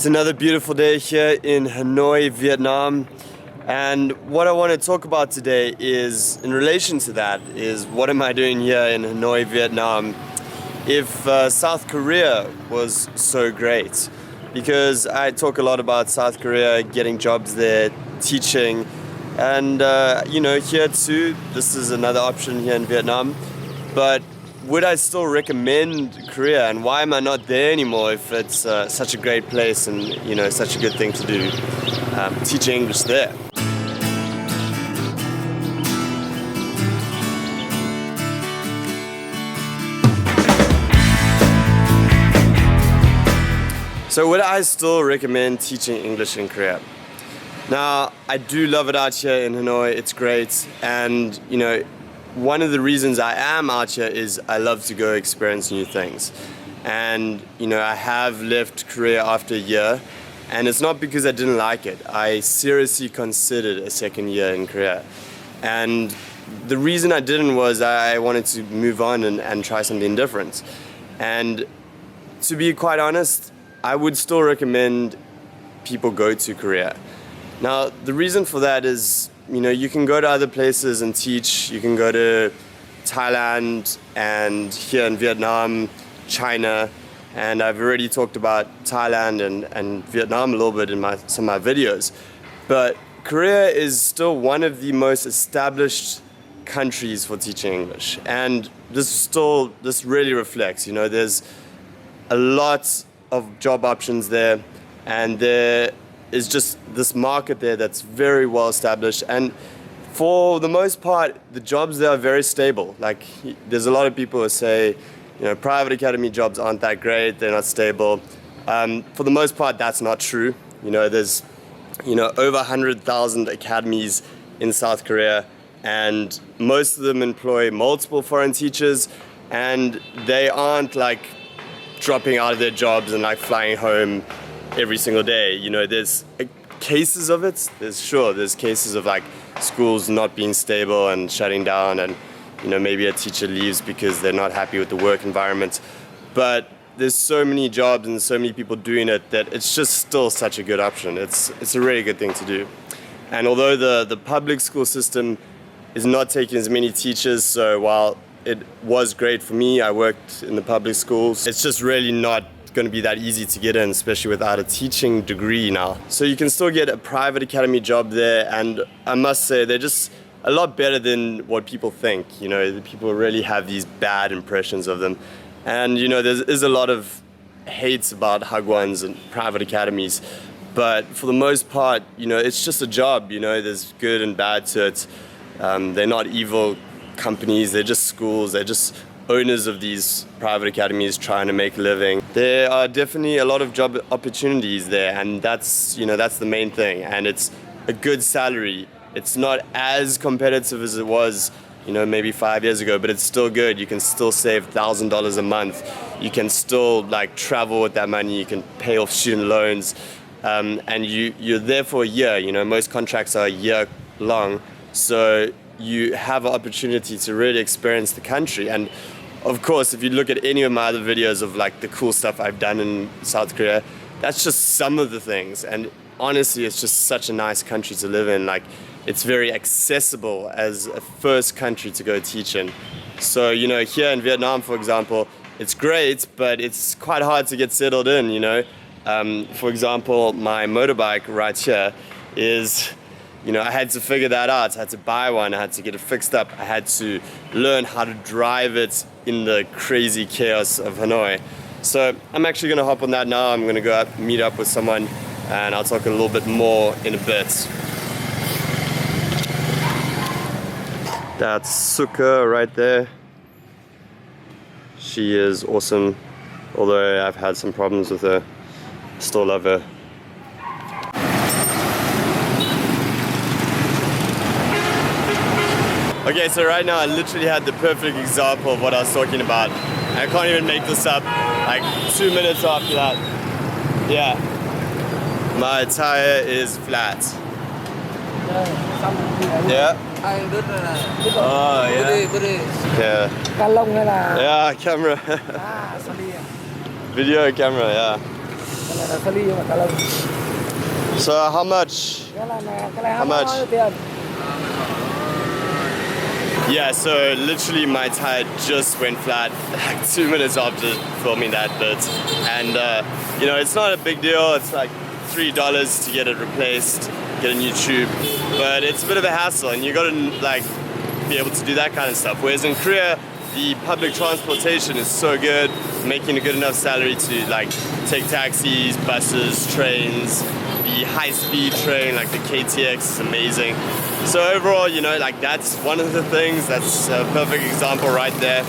It's another beautiful day here in Hanoi, Vietnam. And what I want to talk about today is, in relation to that, is what am I doing here in Hanoi, Vietnam, if South Korea was so great? Because I talk a lot about South Korea, getting jobs there, teaching, and here too, this is another option here in Vietnam. But would I still recommend Korea, and why am I not there anymore if it's such a great place and such a good thing to do, teaching English there? So would I still recommend teaching English in Korea? Now, I do love it out here in Hanoi, it's great, and one of the reasons I am out here is I love to go experience new things. And I have left Korea after a year, and it's not because I didn't like it. I seriously considered a second year in Korea. And the reason I didn't was I wanted to move on and try something different. And to be quite honest, I would still recommend people go to Korea. Now, the reason for that is, you can go to other places and teach. You can go to Thailand and here in Vietnam, China, and I've already talked about Thailand and Vietnam a little bit in some of my videos. But Korea is still one of the most established countries for teaching English. And this really reflects, there's a lot of job options there, and there is just this market there that's very well established, and for the most part the jobs there are very stable. Like, there's a lot of people who say private academy jobs aren't that great, they're not stable. For the most part that's not true. There's over 100,000 academies in South Korea, and most of them employ multiple foreign teachers, and they aren't like dropping out of their jobs and like flying home every single day. There's cases of it. There's cases of like schools not being stable and shutting down, and maybe a teacher leaves because they're not happy with the work environment. But there's so many jobs and so many people doing it that it's just still such a good option. It's a really good thing to do. And although the public school system is not taking as many teachers, so while it was great for me, I worked in the public schools, it's just really not going to be that easy to get in, especially without a teaching degree now. So you can still get a private academy job there, and I must say they're just a lot better than what people think. The people really have these bad impressions of them, and there's a lot of hates about Hagwons and private academies, but for the most part, it's just a job. There's good and bad to it. They're not evil companies, they're just schools, they're just owners of these private academies trying to make a living. There are definitely a lot of job opportunities there, and that's the main thing, and it's a good salary. It's not as competitive as it was maybe 5 years ago, but it's still good. You can still save $1,000 a month. You can still like travel with that money. You can pay off student loans, and you're there for a year. Most contracts are a year long, so you have an opportunity to really experience the country. And of course, if you look at any of my other videos of like the cool stuff I've done in South Korea, that's just some of the things. And honestly, it's just such a nice country to live in. Like, it's very accessible as a first country to go teach in. So, here in Vietnam, for example, it's great, but it's quite hard to get settled in, For example, my motorbike right here is, I had to figure that out. I had to buy one, I had to get it fixed up, I had to learn how to drive it in the crazy chaos of Hanoi. So I'm actually going to hop on that now. I'm going to go meet up with someone, and I'll talk a little bit more in a bit. That's Suka right there. She is awesome, although I've had some problems with her. Still love her. Okay, so right now I literally had the perfect example of what I was talking about. I can't even make this up. Like 2 minutes after that. Yeah. My tire is flat. Yeah. Oh, yeah. Yeah. Yeah, camera. Video camera, yeah. cái này là sali nhưng mà cả lông. So how much? Cái này How much? bao nhiêu tiền? Yeah, so literally my tire just went flat like 2 minutes after filming that bit. And you know, it's not a big deal. It's like $3 to get it replaced, get a new tube. But it's a bit of a hassle and you gotta like be able to do that kind of stuff. Whereas in Korea, the public transportation is so good, making a good enough salary to like take taxis, buses, trains, the high-speed train like the KTX is amazing. So overall, you know, like that's one of the things, that's a perfect example right there.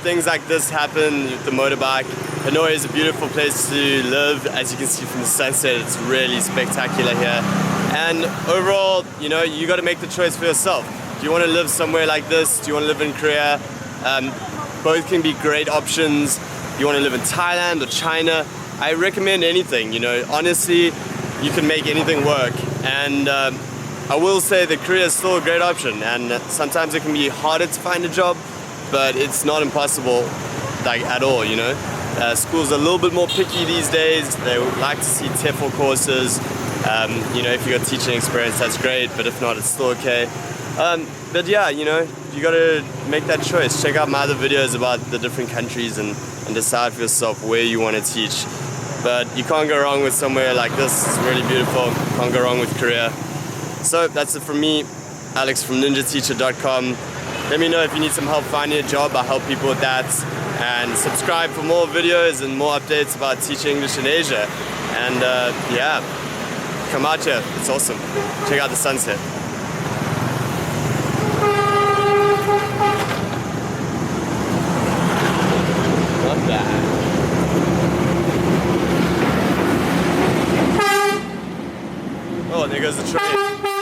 Things like this happen with the motorbike. Hanoi is a beautiful place to live. As you can see from the sunset, it's really spectacular here. And overall, you know, you got to make the choice for yourself. Do you want to live somewhere like this? Do you want to live in Korea? Both can be great options. Do you want to live in Thailand or China? I recommend anything, you know. Honestly, you can make anything work. And I will say that Korea is still a great option. And sometimes it can be harder to find a job, but it's not impossible, like at all, you know. Schools are a little bit more picky these days. They would like to see TEFL courses. You know, if you got teaching experience, that's great, but if not, it's still okay. But yeah, you know, you gotta make that choice. Check out my other videos about the different countries and decide for yourself where you want to teach. But you can't go wrong with somewhere like this. It's really beautiful. Can't go wrong with Korea. So that's it from me, Alex from ninjateacher.com. Let me know if you need some help finding a job. I help people with that. And subscribe for more videos and more updates about teaching English in Asia. And yeah, come out here. It's awesome. Check out the sunset. Not bad. Oh, there goes the train.